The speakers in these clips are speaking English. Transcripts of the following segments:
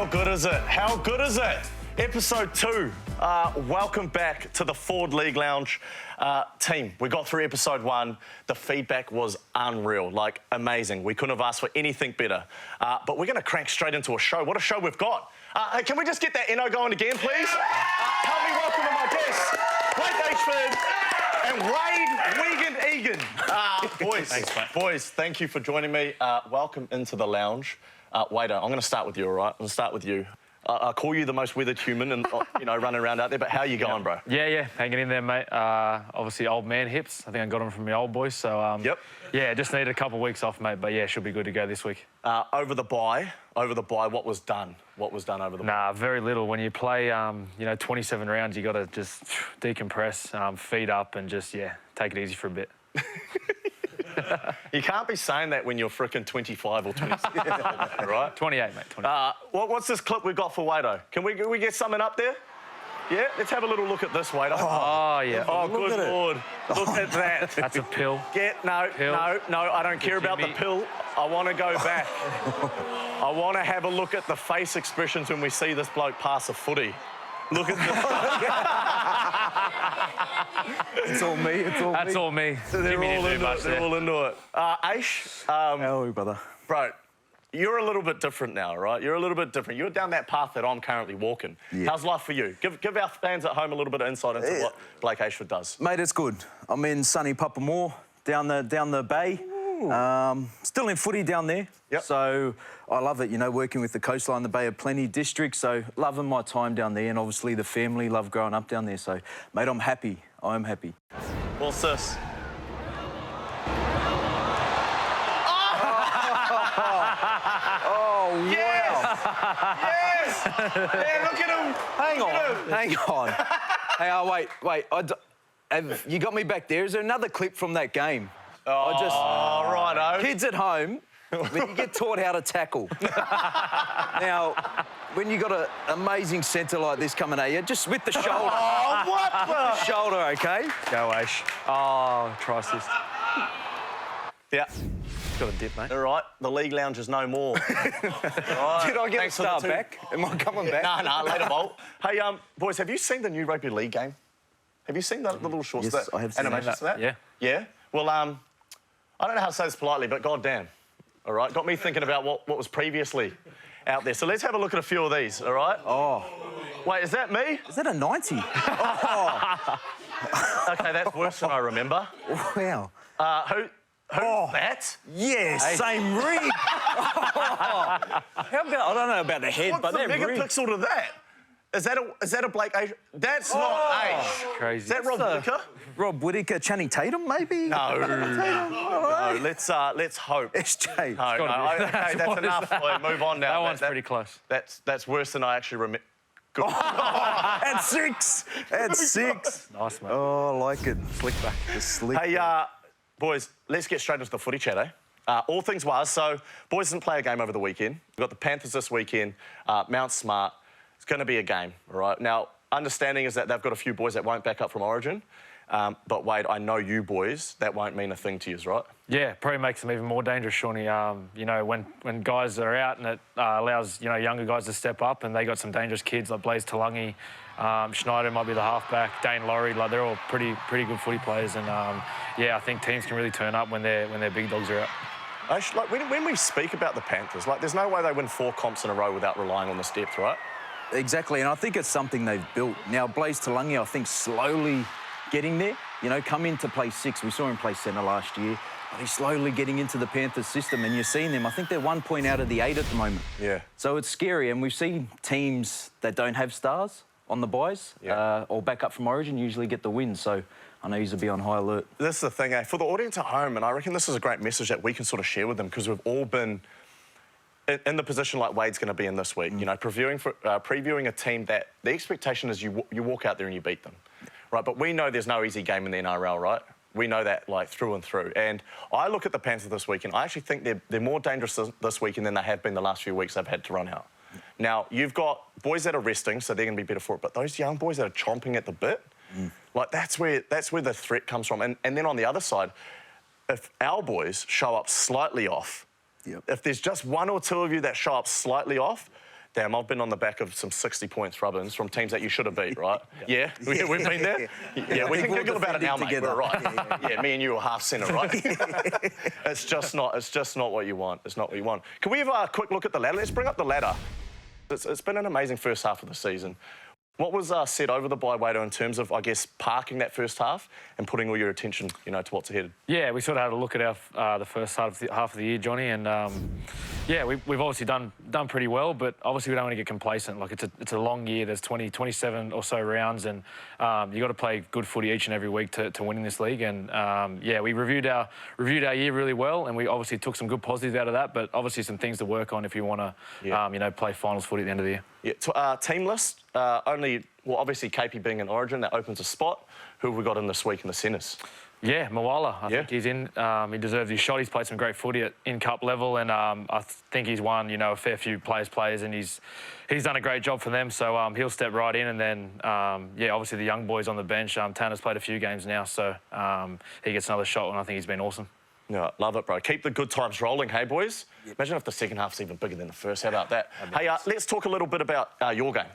How good is it? How good is it? Episode 2. Welcome back to the Ford League Lounge team. We got through episode 1. The feedback was unreal, like amazing. We couldn't have asked for anything better. But we're going to crank straight into a show. What a show we've got. Hey, can we just get that Eno going again, please? Help me welcome to my guests, WAYDE, and WAYDE, EGAN. Boys, thanks, mate. Boys, thank you for joining me. Welcome into the lounge. WAYDE, I'm going to start with you, all right? I'm going to start with you. I call you the most withered human and, you know, running around out there, but how are you going, bro? Yeah, hanging in there, mate. Obviously, old man hips. I think I got them from my old boys, so... Yeah, just needed a couple of weeks off, mate, but yeah, should be good to go this week. Over the bye, what was done? What was done over the bye? Nah, very little. When you play, you know, 27 rounds, you got to just decompress, feet up and just, yeah, take it easy for a bit. You can't be saying that when you're frickin' 25 or 26, right? 28, mate, 28. What's this clip we've got for WAYDE? Can we get something up there? Yeah, let's have a little look at this, WAYDE. Oh, yeah. Oh, good Lord. Look at that. That's a pill. No, I don't care about the pill. I want to go back. I want to have a look at the face expressions when we see this bloke pass a footy. Look at this. It's all me, it's all me. That's all me. They're all into it. Aish. How are we, brother? Bro, you're a little bit different now, right? You're a little bit different. You're down that path that I'm currently walking. Yeah. How's life for you? Give our fans at home a little bit of insight into what Blake AYSHFORD does. Mate, it's good. I'm in sunny Papamoor, down the bay. Still in footy down there. Yep. So I love it, you know, working with the coastline, the Bay of Plenty district. So loving my time down there, and obviously the family love growing up down there. So, mate, I'm happy. I'm happy. Well, sis. Oh, yes! wow. Yes! Yeah, look at him. Hang on. Hey, wait. You got me back there. Is there another clip from that game? Oh, righto. Kids at home, when you get taught how to tackle. Now, when you got an amazing centre like this coming at you, just with the shoulder. Oh, what the? Shoulder, OK? Go, Aish. Oh, try assist. Yeah. Got a dip, mate. All right, the League Lounge is no more. Did I get a star back? Am I coming back? No, later, Bolt. Hey, boys, have you seen the new Rugby League game? Have you seen the little shorts? Yes, I have seen animations that. of that? Yeah? Well, I don't know how to say this politely, but goddamn, all right? Got me thinking about what was previously out there. So let's have a look at a few of these, all right? Oh. Wait, is that me? Is that a 90? Oh. OK, that's worse than I remember. Wow. Who's that? Yes, hey. Same rig. How about, I don't know about the head, What's but the that rig. megapixel to that? Is that a Blake AYSHFORD? That's not Aish. Crazy. Is that Rob Whittaker? Rob Whittaker, Channing Tatum, maybe? No. No, let's hope. SJ. No, OK, that's enough. Boy, move on now. That one's pretty close. That's worse than I actually remember. Good. At 6. At 6. Nice, mate. Oh, I like it. Slick back. Hey, boys, let's get straight into the footy chat, eh? All things was. So, boys didn't play a game over the weekend. We've got the Panthers this weekend, Mount Smart. It's going to be a game, all right? Now, understanding is that they've got a few boys that won't back up from Origin. But, WAYDE, I know you boys, that won't mean a thing to you, right? Yeah, probably makes them even more dangerous, Shawnee. You know, when guys are out and it allows, you know, younger guys to step up, and they got some dangerous kids like Blaze Talangi, Schneider might be the halfback, Dane Laurie, like they're all pretty good footy players, and yeah, I think teams can really turn up when their big dogs are out. Like, when we speak about the Panthers, like, there's no way they win 4 comps in a row without relying on this depth, right? Exactly, and I think it's something they've built. Now, Blaze Talangi, I think, slowly getting there. You know, come in to play 6. We saw him play centre last year, but he's slowly getting into the Panthers system, and you're seeing them. I think they're 1 point out of the 8 at the moment. Yeah. So it's scary, and we've seen teams that don't have stars on the buys or back up from Origin usually get the win. So I know you'll be on high alert. This is the thing, for the audience at home, and I reckon this is a great message that we can sort of share with them, because we've all been in the position like WAYDE's going to be in this week, you know, previewing a team that the expectation is you walk out there and you beat them, right? But we know there's no easy game in the NRL, right? We know that, like, through and through. And I look at the Panthers this weekend, I actually think they're more dangerous this weekend than they have been the last few weeks they've had to run out. Now, you've got boys that are resting, so they're going to be better for it, but those young boys that are chomping at the bit, like, that's where the threat comes from. And then on the other side, if our boys show up slightly off, if there's just 1 or 2 of you that show up slightly off, Damn, I've been on the back of some 60-point throw-ins from teams that you should have beat, right? Yeah, we've been there. Yeah, we can giggle about it now, mate. We're right. Yeah, me and you are half centre, right? It's just not what you want. It's not what you want. Can we have a quick look at the ladder? Let's bring up the ladder. It's been an amazing first half of the season. What was said over the bye, WAYDE, in terms of, I guess, parking that first half and putting all your attention, you know, to what's ahead? Yeah, we sort of had a look at our the first half of the year, Johnny, and yeah, we've obviously done pretty well, but obviously we don't want to get complacent. Like it's a long year. There's 27 or so rounds, and you got to play good footy each and every week to win in this league. And yeah, we reviewed our year really well, and we obviously took some good positives out of that, but obviously some things to work on if you want to, you know, play finals footy at the end of the year. Yeah, team list, only, well, obviously KP being in Origin, that opens a spot. Who have we got in this week in the centres? Yeah, Moala, I think he's in. He deserves his shot. He's played some great footy in cup level, and I think he's won, you know, a fair few players, and he's done a great job for them. So he'll step right in, and then yeah, obviously the young boys on the bench. Tanner's played a few games now, so he gets another shot, and I think he's been awesome. Yeah, love it, bro. Keep the good times rolling, hey, boys? Yep. Imagine if the second half's even bigger than the first. How about that? Hey, let's talk a little bit about your game.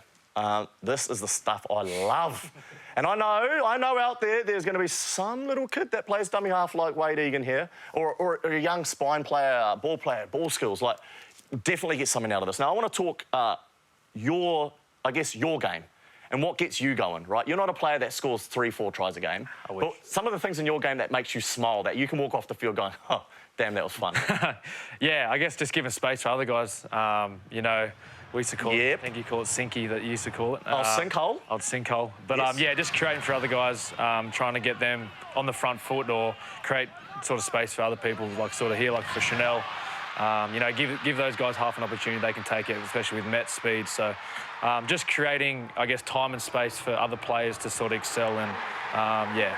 This is the stuff I love. And I know out there's going to be some little kid that plays dummy half like WAYDE EGAN here, or a young spine player, ball skills. Like, definitely get something out of this. Now, I want to talk your game. And what gets you going, right? You're not a player that scores 3-4 tries a game. But some of the things in your game that makes you smile, that you can walk off the field going, oh, damn, that was fun. Yeah, I guess just giving space for other guys. You know, we used to call it, I think you call it sinky, that you used to call it. Oh, sinkhole? Oh, sinkhole. But yeah, just creating for other guys, trying to get them on the front foot or create sort of space for other people, like sort of here, like for Chanel. You know, give those guys half an opportunity, they can take it, especially with Met's speed. So just creating, I guess, time and space for other players to sort of excel and, yeah,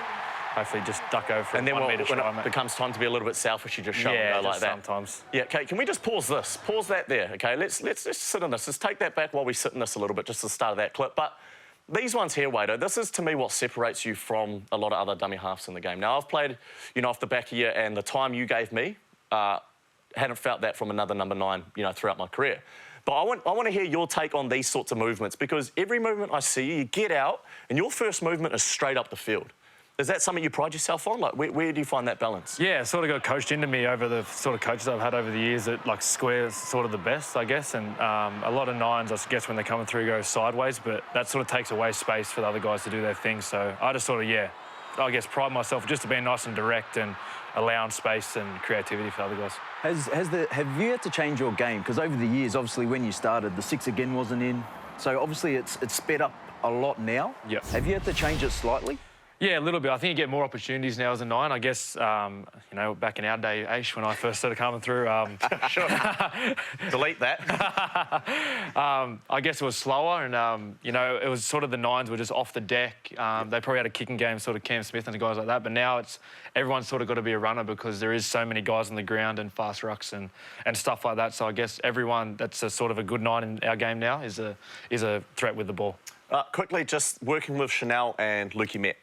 hopefully just duck over for and then 1 metre try, when it becomes time to be a little bit selfish, you just shove and go like that. Sometimes. Yeah, okay, can we just pause this? Pause that there, okay? Let's sit in this. Let's take that back while we sit in this a little bit, just at the start of that clip. But these ones here, WAYDE, this is, to me, what separates you from a lot of other dummy halves in the game. Now, I've played, you know, off the back of you, and the time you gave me, hadn't felt that from another number 9, you know, throughout my career. But I want to hear your take on these sorts of movements, because every movement I see, you get out, and your first movement is straight up the field. Is that something you pride yourself on? Like, where do you find that balance? Yeah, it sort of got coached into me over the sort of coaches I've had over the years that, like, square's sort of the best, I guess. And a lot of 9s, I guess, when they're coming through, go sideways, but that sort of takes away space for the other guys to do their thing. So I just sort of, yeah, I guess pride myself just to being nice and direct and allowing space and creativity for other guys. Have you had to change your game? Because over the years, obviously, when you started, the 6 again wasn't in. So obviously it's sped up a lot now. Yep. Have you had to change it slightly? Yeah, a little bit. I think you get more opportunities now as a 9. I guess, you know, back in our day, Aish, when I first started coming through... Sure. Delete that. I guess it was slower and, you know, it was sort of the 9s were just off the deck. They probably had a kicking game, sort of Cam Smith and guys like that, but now it's everyone's sort of got to be a runner because there is so many guys on the ground and fast rucks and stuff like that. So I guess everyone that's a sort of a good 9 in our game now is a threat with the ball. Quickly, just working with Chanel and Lukey Met.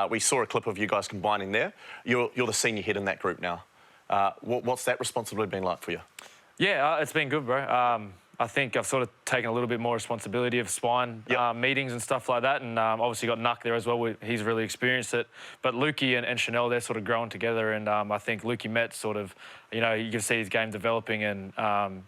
We saw a clip of you guys combining there. You're the senior head in that group now. What's that responsibility been like for you? Yeah, it's been good, bro. I think I've sort of taken a little bit more responsibility of spine meetings and stuff like that, and obviously got Nuck there as well. He's really experienced it. But Lukey and Chanel, they're sort of growing together, and I think Lukey Met sort of, you know, you can see his game developing, and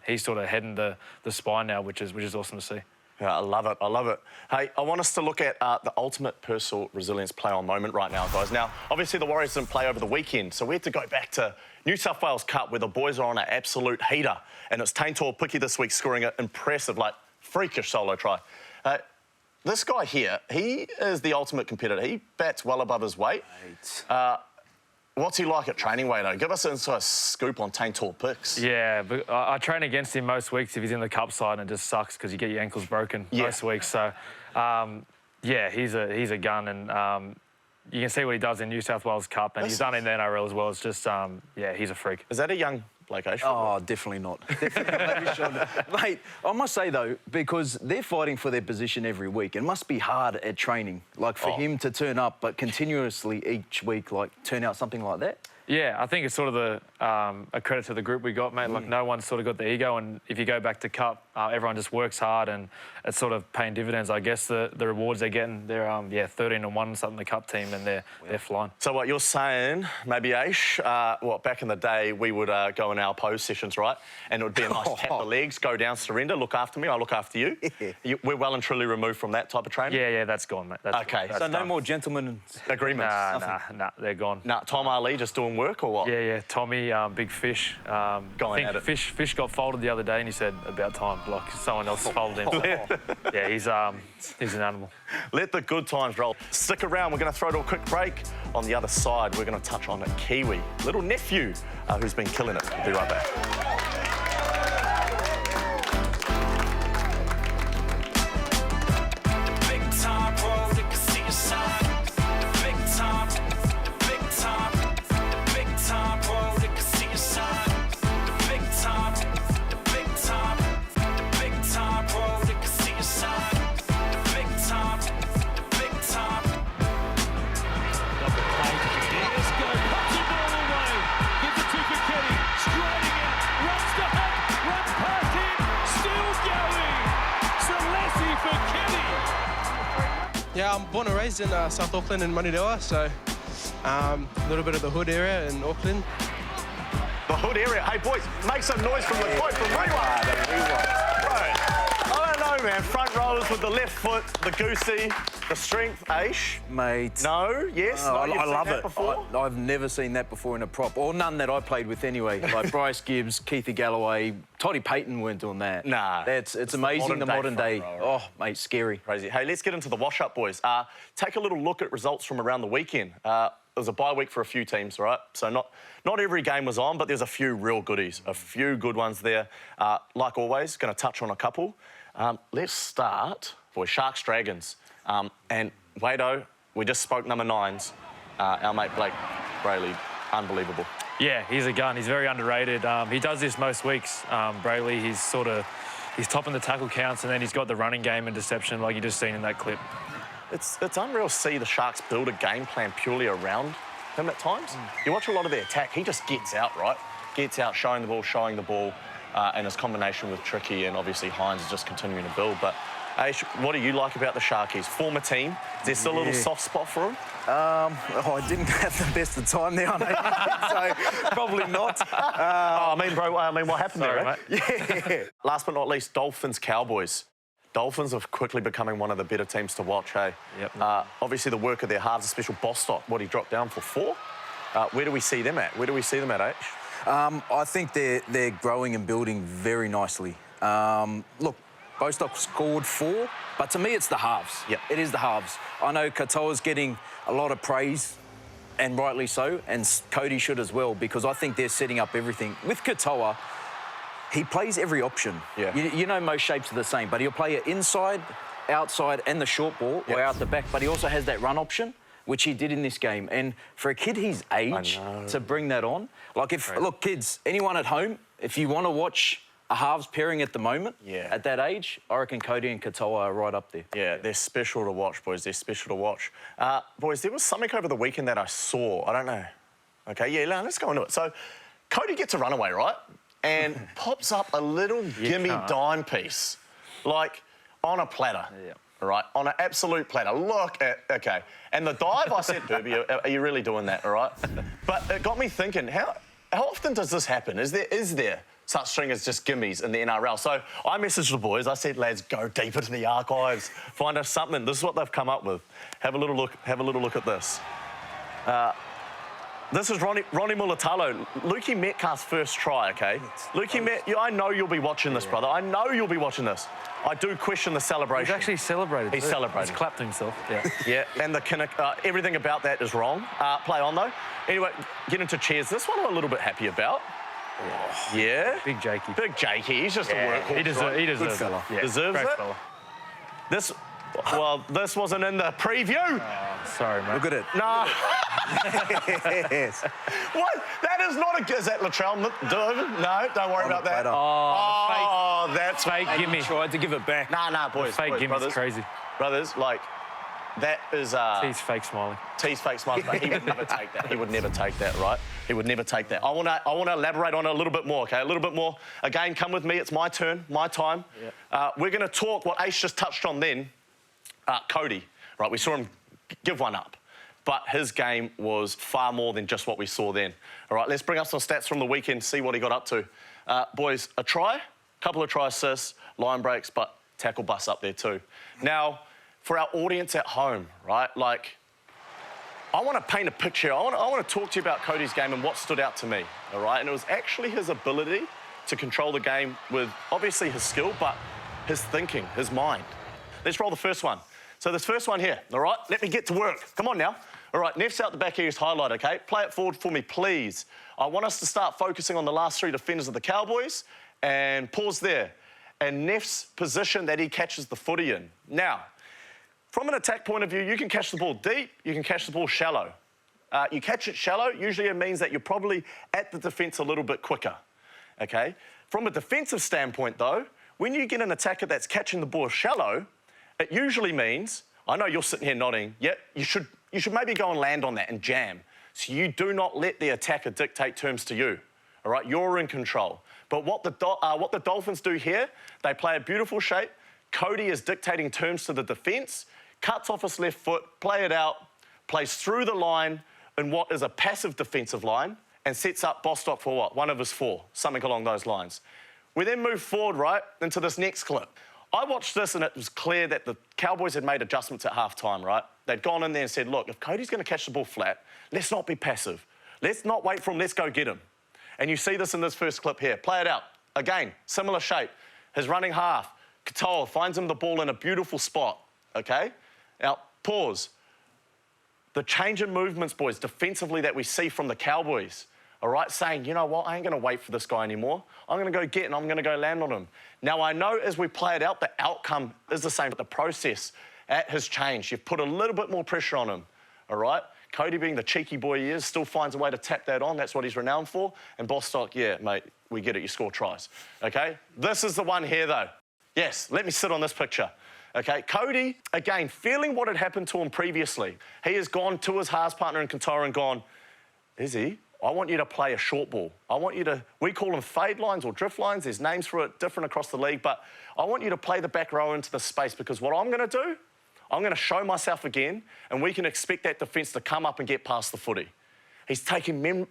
he's sort of heading the spine now, which is awesome to see. Yeah, I love it. I love it. Hey, I want us to look at the ultimate personal resilience play-on moment right now, guys. Now, obviously, the Warriors didn't play over the weekend, so we had to go back to New South Wales Cup, where the boys are on an absolute heater. And it's Taintor Piki this week scoring an impressive, like, freakish solo try. This guy here, he is the ultimate competitor. He bats well above his weight. What's he like at training, WAYDE? Give us a scoop on Taintor Picks. Yeah, but I train against him most weeks if he's in the cup side, and it just sucks because you get your ankles broken most weeks. So, yeah, he's a gun, and you can see what he does in New South Wales Cup, and he's done in the NRL as well. It's just, yeah, he's a freak. Is that a young Blake AYSHFORD? Oh, definitely not. Mate, I must say, though, because they're fighting for their position every week, it must be hard at training, like for him to turn up, but continuously each week, like, turn out something like that. Yeah, I think it's sort of a credit to the group we got, mate. Like, no one's sort of got the ego, and if you go back to Cup, everyone just works hard, and it's sort of paying dividends. I guess the rewards they're getting, they're 13-1 something, the Cup team, and they're flying. So what you're saying, maybe Aish, back in the day we would go in our pose sessions, right? And it would be a nice tap the legs, go down, surrender, look after me, I look after you. We're well and truly removed from that type of training. Yeah, that's gone, mate. That's okay, that's so no done. more gentlemen agreements. Nah, they're gone. Nah, Tom Ali just doing work or what? Yeah, Tommy, Big Fish. Going at it. Fish got folded the other day, and he said about time, like someone else folded him. Yeah, he's an animal. Let the good times roll. Stick around. We're going to throw to a quick break. On the other side, we're going to touch on a Kiwi, little nephew, who's been killing it. We'll be right back. Yeah, I'm born and raised in South Auckland in Manirewa, so a little bit of the hood area in Auckland. The hood area. Hey, boys, make some noise from the quote from Rewa. I don't know, man. Front rows with the left foot, the goosey, the strength. Aish? Mate. No? Yes? No, you've I seen love that it. before? I've never seen that before in a prop, or none that I played with anyway. Like Bryce Gibbs, Keithy Galloway, Toddy Payton weren't doing that. Nah. It's amazing, the modern day. front row, right? Oh, mate, scary. Crazy. Hey, let's get into the wash-up, boys. Take a little look at results from around the weekend. It was a bye week for a few teams, right? So not every game was on, but there's a few real goodies, a few good ones there. Like always, going to touch on a couple. Let's start, boys, Sharks Dragons. And WAYDE, we just spoke number 9s. Our mate Blake Brayley, unbelievable. Yeah, he's a gun. He's very underrated. He does this most weeks. Brayley, he's topping the tackle counts, and then he's got the running game and deception, like you just seen in that clip. It's unreal to see the Sharks build a game plan purely around him at times. You watch a lot of their attack, he just gets out, right? Gets out, showing the ball, and his combination with Tricky and obviously Hines is just continuing to build. But Aish, what do you like about the Sharkies? Former team, is there still a little soft spot for him? I didn't have the best of time there, so probably not. What happened Sorry, there, mate? Yeah. Last but not least, Dolphins Cowboys. Dolphins are quickly becoming one of the better teams to watch, hey? Yep. Obviously, the work of their halves, especially Bostock, what he dropped down for 4. Where do we see them at? Aish? I think they're growing and building very nicely. Look, Bostock scored 4, but to me, it's the halves. Yep. It is the halves. I know Katoa's getting a lot of praise, and rightly so, and Cody should as well, because I think they're setting up everything. With Katoa, he plays every option. Yeah. You know most shapes are the same, but he'll play it inside, outside, and the short ball, or out the back, but he also has that run option, which he did in this game. And for a kid his age to bring that on, like look, kids, anyone at home, if you want to watch a halves pairing at the moment, at that age, I reckon Cody and Katoa are right up there. Yeah, they're special to watch, boys. They're special to watch. Boys, there was something over the weekend that I saw. I don't know. Okay, yeah, let's go into it. So Cody gets a runaway, right? And pops up a little gimme dime piece, like on a platter. Yeah. Right, on an absolute platter. Look at, okay. And the dive, I said, Derby, are you really doing that, all right? But it got me thinking, how often does this happen? Is there such thing as just gimmies in the NRL? So I messaged the boys. I said, lads, go deep into the archives, find us something. This is what they've come up with. Have a little look at this. This is Ronnie Mulatalo, Lukey Metcalf's first try, okay? Lukey I know you'll be watching this, brother. I know you'll be watching this. I do question the celebration. He's actually celebrated. He's celebrated. He's clapped himself. Yeah. Yeah, and everything about that is wrong. Play on, though. Anyway, get into cheers. This one I'm a little bit happy about. Oh, yeah. Big Jakey. Big Jakey. He's just a workhorse. He deserves Good it. fella. Yeah, Deserves great it. Fella. This wasn't in the preview. Sorry, mate. Look at it. No. Yes. What? That is not a... Is that Latrell? No, don't worry about that. Oh, that's fake gimme. Tried to give it back. Nah, boys. Fake boys, gimme's crazy. Brothers, like, That is... He's fake smiling. T's fake smiles, but he would never take that. He would never take that, right? He would never take that. I want to elaborate on it a little bit more, okay? A little bit more. Again, come with me. It's my turn, my time. Yeah. We're going to talk what Ace just touched on then. Cody, right? We saw him give one up, but his game was far more than just what we saw then. All right, let's bring up some stats from the weekend, see what he got up to. Boys, a try, couple of try assists, line breaks, but tackle bust up there too. Now, for our audience at home, right, like, I want to paint a picture. I want to talk to you about Cody's game and what stood out to me, all right? And it was actually his ability to control the game with, obviously, his skill, but his thinking, his mind. Let's roll the first one. So this first one here, all right? Let me get to work. Come on now. All right, Neff's out the back here, his highlight, okay? Play it forward for me, please. I want us to start focusing on the last three defenders of the Cowboys and pause there. And Neff's position that he catches the footy in. Now, from an attack point of view, you can catch the ball deep, you can catch the ball shallow. You catch it shallow, usually it means that you're probably at the defence a little bit quicker, okay? From a defensive standpoint, though, when you get an attacker that's catching the ball shallow, it usually means, I know you're sitting here nodding, yeah, you should maybe go and land on that and jam. So you do not let the attacker dictate terms to you, all right? You're in control. But what the Dolphins do here, they play a beautiful shape. Cody is dictating terms to the defence, cuts off his left foot, play it out, plays through the line in what is a passive defensive line and sets up Bostock for what? One of his four, something along those lines. We then move forward, right, into this next clip. I watched this and it was clear that the Cowboys had made adjustments at half-time, right? They'd gone in there and said, look, if Cody's going to catch the ball flat, let's not be passive. Let's not wait for him, let's go get him. And you see this in this first clip here. Play it out. Again, similar shape. His running half, Katoa finds him the ball in a beautiful spot, okay? Now, pause. The change in movements, boys, defensively that we see from the Cowboys, all right, saying, you know what, I ain't going to wait for this guy anymore. I'm going to go get and I'm going to go land on him. Now, I know as we play it out, the outcome is the same, but the process has changed. You've put a little bit more pressure on him, all right? Cody, being the cheeky boy he is, still finds a way to tap that on. That's what he's renowned for. And Bostock, yeah, mate, we get it. You score tries, okay? This is the one here, though. Yes, let me sit on this picture. Okay, Cody, again, feeling what had happened to him previously. He has gone to his halves partner in Katoa and gone, Izzy, I want you to play a short ball. I want you to, we call them fade lines or drift lines. There's names for it, different across the league, but I want you to play the back row into the space because what I'm going to do, I'm going to show myself again and we can expect that defence to come up and get past the footy. He's taking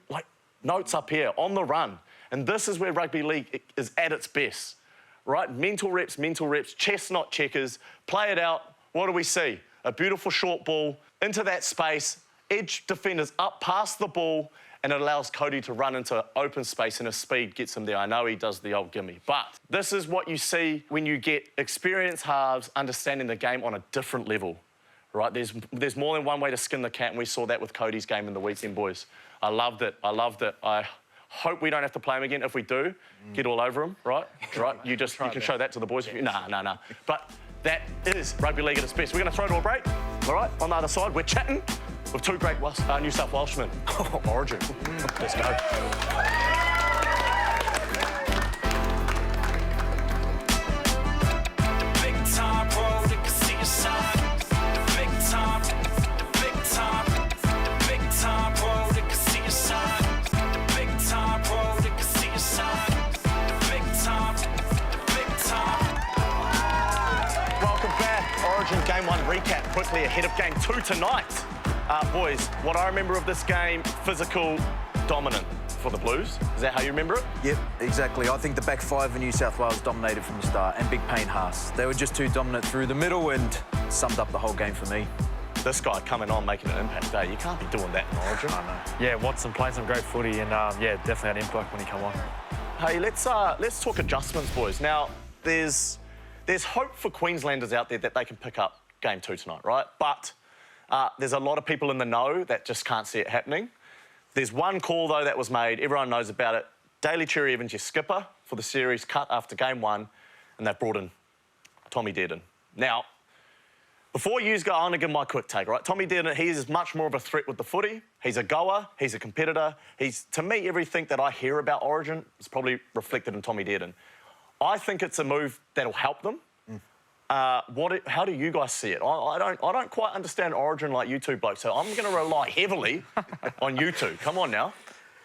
notes up here on the run. And this is where rugby league is at its best. Right? Mental reps, chestnut checkers, play it out. What do we see? A beautiful short ball into that space, edge defenders up past the ball, and it allows Cody to run into open space and his speed gets him there. I know he does the old gimme. But this is what you see when you get experienced halves understanding the game on a different level. Right? There's more than one way to skin the cat, and we saw that with Cody's game in the weekend, boys. I loved it. I hope we don't have to play him again. If we do, get all over him, right? Right? You can show that to the boys. Nah. But that is rugby league at its best. We're going to throw to a break, all right? On the other side, we're chatting with two great New South Welshmen. Origin. Let's go. Game one recap quickly ahead of game two tonight. Boys, what I remember of this game, physical, dominant for the Blues. Is that how you remember it? Yep, exactly. I think the back five of New South Wales dominated from the start, and Big Payne Haas. They were just too dominant through the middle and summed up the whole game for me. This guy coming on, making an impact, you can't be doing that in Origin. I know. Yeah, Watson playing some great footy and, yeah, definitely had impact when he come on. Hey, let's talk adjustments, boys. Now, there's hope for Queenslanders out there that they can pick up game two tonight, right? But there's a lot of people in the know that just can't see it happening. There's one call, though, that was made. Everyone knows about it. Daly Cherry Evans, your skipper for the series, cut after game one, and they've brought in Tommy Dearden. Now, before you go, I'm going to give my quick take, right? Tommy Dearden, he is much more of a threat with the footy. He's a goer. He's a competitor. To me, everything that I hear about Origin is probably reflected in Tommy Dearden. I think it's a move that'll help them. How do you guys see it? I don't quite understand Origin like you two blokes, so I'm going to rely heavily on you two. Come on now.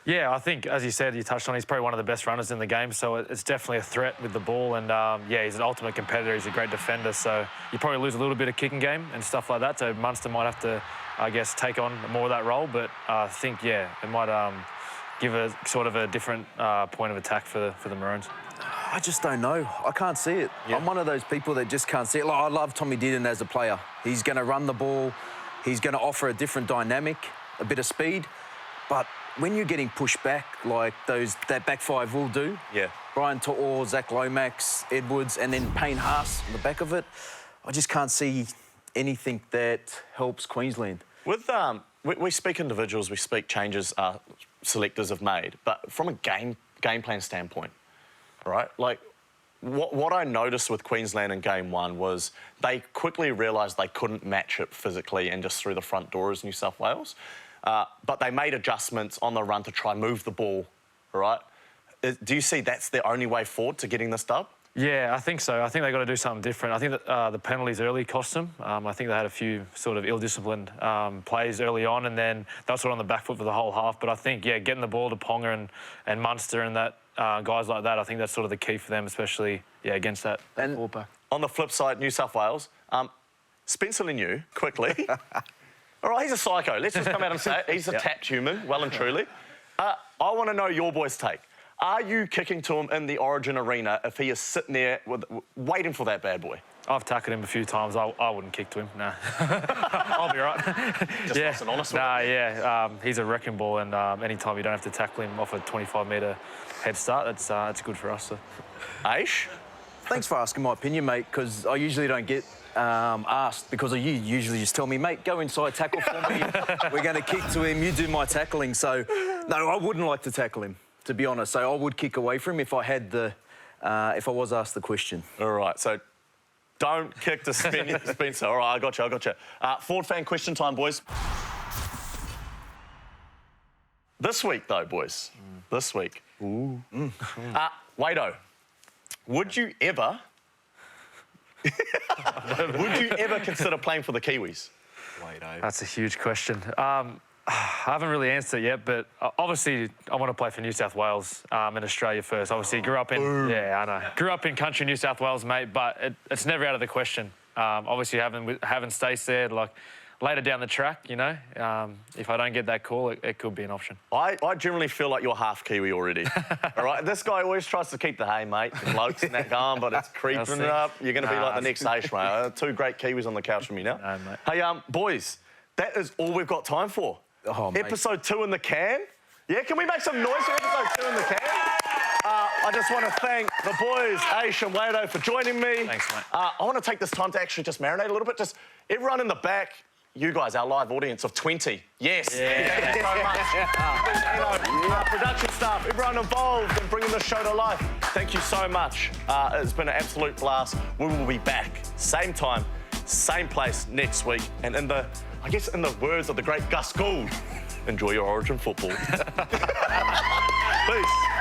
Yeah, I think, as you said, you touched on, he's probably one of the best runners in the game, so it's definitely a threat with the ball. And, yeah, he's an ultimate competitor. He's a great defender, so you probably lose a little bit of kicking game and stuff like that, so Munster might have to, I guess, take on more of that role. But I think, yeah, it might give a sort of a different point of attack for the Maroons. I just don't know. I can't see it. Yeah. I'm one of those people that just can't see it. Like, I love Tommy Dearden as a player. He's going to run the ball. He's going to offer a different dynamic, a bit of speed. But when you're getting pushed back like that back five will do, Brian To'o, Zach Lomax, Edwards, and then Payne Haas on the back of it, I just can't see anything that helps Queensland. With we speak individuals, we speak changes selectors have made, but from a game plan standpoint, right? Like, what I noticed with Queensland in Game 1 was they quickly realised they couldn't match it physically and just through the front door as New South Wales. But they made adjustments on the run to try and move the ball, right? Do you see that's the only way forward to getting this dub? Yeah, I think so. I think they've got to do something different. I think that the penalties early cost them. I think they had a few sort of ill-disciplined plays early on, and then they were sort of on the back foot for the whole half. But I think, yeah, getting the ball to Ponga and Munster and that guys like that, I think that's sort of the key for them, especially, yeah, against that fullback. On the flip side, New South Wales, Spencer Leniu, quickly. All right, he's a psycho. Let's just come out and say it. He's a tapped human, well and truly. I want to know your boys' take. Are you kicking to him in the Origin arena if he is sitting there waiting for that bad boy? I've tackled him a few times. I wouldn't kick to him, no. I'll be right. Just nice and honest with him. Yeah. He's a wrecking ball, and anytime you don't have to tackle him off a 25-metre head start, that's good for us. So. Aish? Thanks for asking my opinion, mate, because I usually don't get asked because you usually just tell me, mate, go inside, tackle for me. We're going to kick to him. You do my tackling. So, no, I wouldn't like to tackle him, to be honest. So I would kick away from him if I had if I was asked the question. All right, so don't kick to Spencer. All right, I got you. Ford fan question time, boys. This week, though, boys. This week. WAYDE, would you ever consider playing for the Kiwis? WAYDE. That's a huge question. I haven't really answered it yet, but obviously I want to play for New South Wales in Australia first. Obviously, grew up in country New South Wales, mate, but it's never out of the question. Obviously, having Stace there, like, later down the track, you know, if I don't get that call, it could be an option. I generally feel like you're half Kiwi already. All right, this guy always tries to keep the hay, mate, and blokes and that going, but it's creeping up. You're going to be like the next Aish, mate. Two great Kiwis on the couch for me now. No, mate. Hey, boys, that is all we've got time for. Oh, episode 2 in the can. Yeah, can we make some noise for episode 2 in the can? I just want to thank the boys, Aish and WAYDE, for joining me. Thanks, mate. I want to take this time to actually just marinate a little bit. Just everyone in the back, you guys, our live audience of 20. Yes. Yeah. Thank you so much. Production staff, everyone involved in bringing this show to life. Thank you so much. It's been an absolute blast. We will be back, same time, same place next week. And in the words of the great Gus Gould, enjoy your Origin football. Peace.